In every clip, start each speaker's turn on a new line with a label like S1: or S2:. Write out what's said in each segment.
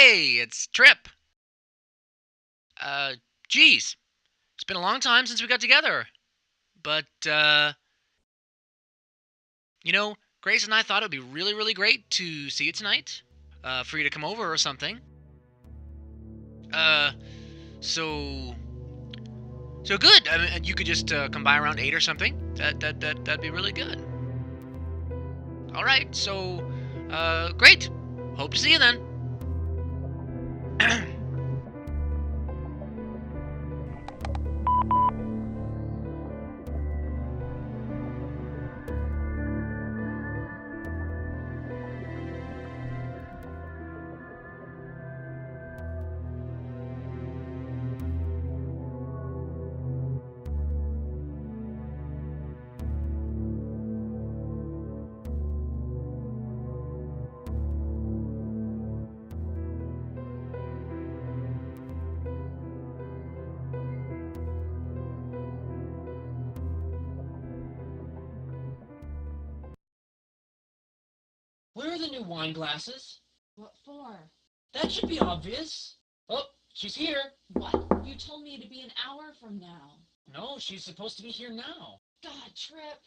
S1: Hey, it's Trip. Uh, geez, it's been a long time since we got together. But, Grace and I thought it would be really, really great to see you tonight. For you to come over or something. Uh, so, so good. I mean, you could just come by around 8 or something. That'd be really good. All right, so, great. Hope to see you then.
S2: Where are the new wine glasses?
S3: What for?
S2: That should be obvious. Oh, she's here.
S3: What? You told me to be an hour from now.
S2: No, she's supposed to be here now.
S3: God, Trip.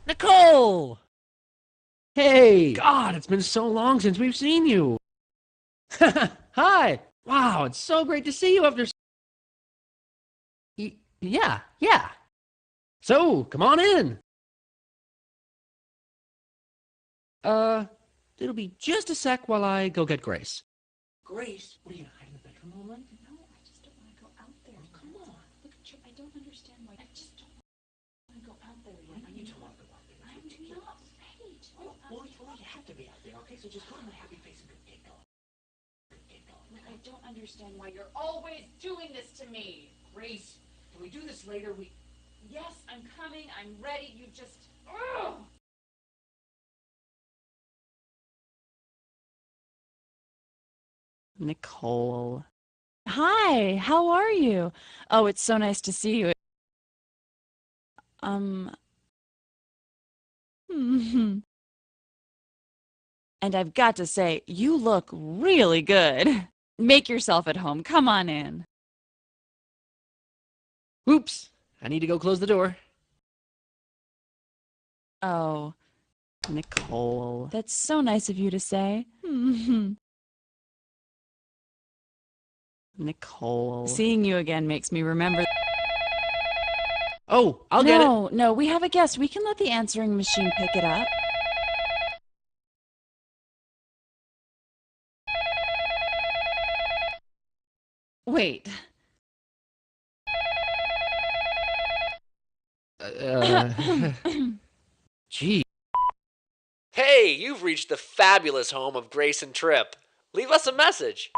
S4: Nicole!
S5: Hey!
S4: God, it's been so long since we've seen you.
S5: Hi!
S4: Wow, it's so great to see you after...
S5: Yeah.
S4: So, come on in.
S5: It'll be just a sec while I go get Grace.
S2: Grace, what are you gonna hide in the bedroom all night?
S3: No, I just don't want to go out there.
S2: Oh, come on.
S3: Look, Trip, I don't understand why. I just don't want to go out there yet.
S2: You don't want to go out there.
S3: I'm not ready to go out
S2: Well,
S3: there.
S2: you have to be out there, okay? So just put on a happy face and get going. Get going.
S3: Look, I don't understand why you're always doing this to me.
S2: Grace, can we do this later?
S3: Yes, I'm coming. I'm ready. You just... Ugh!
S6: Nicole. Hi, how are you? Oh, it's so nice to see you. And I've got to say, you look really good. Make yourself at home. Come on in.
S5: Oops! I need to go close the door.
S6: Oh, Nicole. That's so nice of you to say. Nicole. Seeing you again makes me remember.
S5: Oh, I'll get it.
S6: No, we have a guest. We can let the answering machine pick it up. Wait.
S5: Gee.
S7: Hey, you've reached the fabulous home of Grace and Trip. Leave us a message.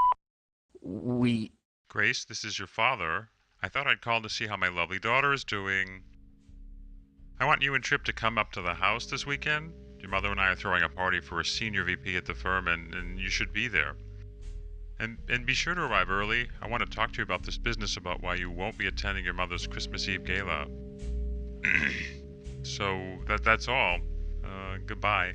S8: Grace, this is your father. I thought I'd call to see how my lovely daughter is doing. I want you and Trip to come up to the house this weekend. Your mother and I are throwing a party for a senior VP at the firm, and you should be there. And be sure to arrive early. I want to talk to you about this business about why you won't be attending your mother's Christmas Eve gala. So, that's all. Goodbye.